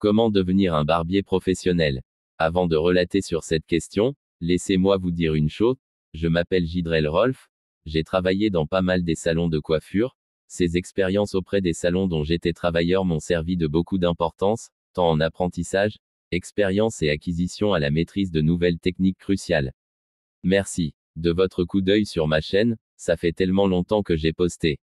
Comment devenir un barbier professionnel? Avant de relater sur cette question, laissez-moi vous dire une chose, je m'appelle Gidrel Rolf, j'ai travaillé dans pas mal des salons de coiffure, ces expériences auprès des salons dont j'étais travailleur m'ont servi de beaucoup d'importance, tant en apprentissage, expérience et acquisition à la maîtrise de nouvelles techniques cruciales. Merci de votre coup d'œil sur ma chaîne, ça fait tellement longtemps que j'ai posté.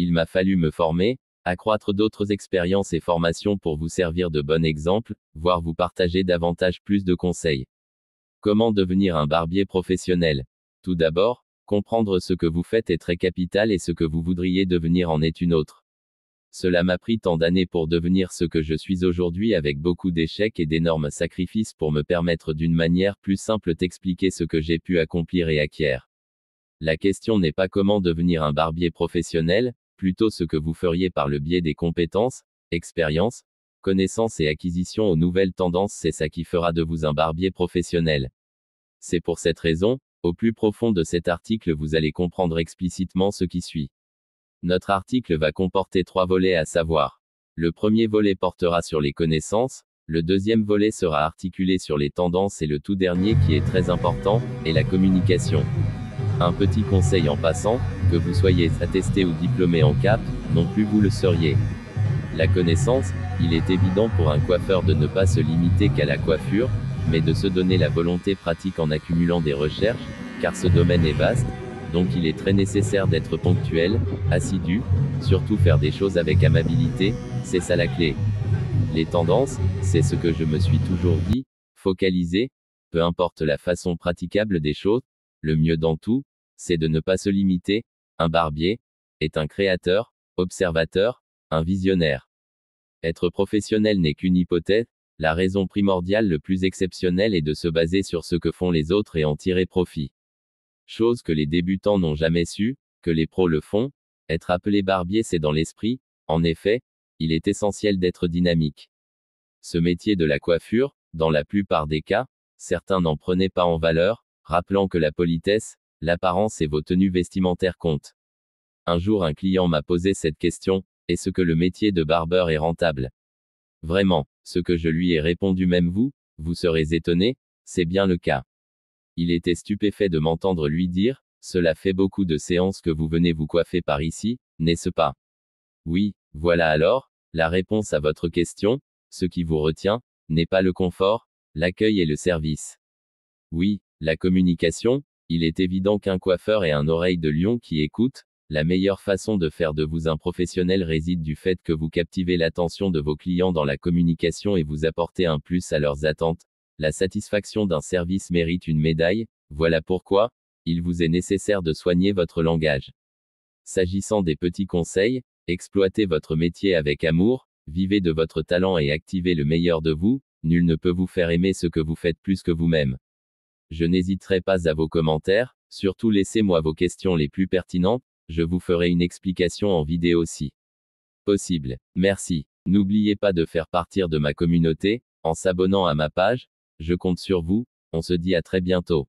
Il m'a fallu me former, accroître d'autres expériences et formations pour vous servir de bon exemple, voire vous partager davantage plus de conseils. Comment devenir un barbier professionnel? Tout d'abord, comprendre ce que vous faites est très capital et ce que vous voudriez devenir en est une autre. Cela m'a pris tant d'années pour devenir ce que je suis aujourd'hui avec beaucoup d'échecs et d'énormes sacrifices pour me permettre d'une manière plus simple d'expliquer ce que j'ai pu accomplir et acquérir. La question n'est pas comment devenir un barbier professionnel, plutôt ce que vous feriez par le biais des compétences, expériences, connaissances et acquisitions aux nouvelles tendances, c'est ça qui fera de vous un barbier professionnel. C'est pour cette raison, au plus profond de cet article vous allez comprendre explicitement ce qui suit. Notre article va comporter 3 volets à savoir. Le premier volet portera sur les connaissances, le deuxième volet sera articulé sur les tendances et le tout dernier qui est très important, est la communication. Un petit conseil en passant, que vous soyez attesté ou diplômé en CAP, non plus vous le seriez. La connaissance, il est évident pour un coiffeur de ne pas se limiter qu'à la coiffure, mais de se donner la volonté pratique en accumulant des recherches, car ce domaine est vaste, donc il est très nécessaire d'être ponctuel, assidu, surtout faire des choses avec amabilité, c'est ça la clé. Les tendances, c'est ce que je me suis toujours dit, focaliser, peu importe la façon praticable des choses, le mieux dans tout, c'est de ne pas se limiter. Un barbier est un créateur, observateur, un visionnaire. Être professionnel n'est qu'une hypothèse, la raison primordiale le plus exceptionnelle est de se baser sur ce que font les autres et en tirer profit. Chose que les débutants n'ont jamais su, que les pros le font, être appelé barbier c'est dans l'esprit, en effet, il est essentiel d'être dynamique. Ce métier de la coiffure, dans la plupart des cas, certains n'en prenaient pas en valeur, rappelant que la politesse, l'apparence et vos tenues vestimentaires comptent. Un jour un client m'a posé cette question, est-ce que le métier de barbeur est rentable? Vraiment, ce que je lui ai répondu même vous serez étonné, c'est bien le cas. Il était stupéfait de m'entendre lui dire, cela fait beaucoup de séances que vous venez vous coiffer par ici, n'est-ce pas? Oui, voilà alors, la réponse à votre question, ce qui vous retient, n'est pas le confort, l'accueil et le service. Oui, la communication, il est évident qu'un coiffeur ait un oreille de lion qui écoute, la meilleure façon de faire de vous un professionnel réside du fait que vous captivez l'attention de vos clients dans la communication et vous apportez un plus à leurs attentes. La satisfaction d'un service mérite une médaille, voilà pourquoi, il vous est nécessaire de soigner votre langage. S'agissant des petits conseils, exploitez votre métier avec amour, vivez de votre talent et activez le meilleur de vous, nul ne peut vous faire aimer ce que vous faites plus que vous-même. Je n'hésiterai pas à vos commentaires, surtout laissez-moi vos questions les plus pertinentes, je vous ferai une explication en vidéo si possible. Merci. N'oubliez pas de faire partir de ma communauté, en s'abonnant à ma page, je compte sur vous, on se dit à très bientôt.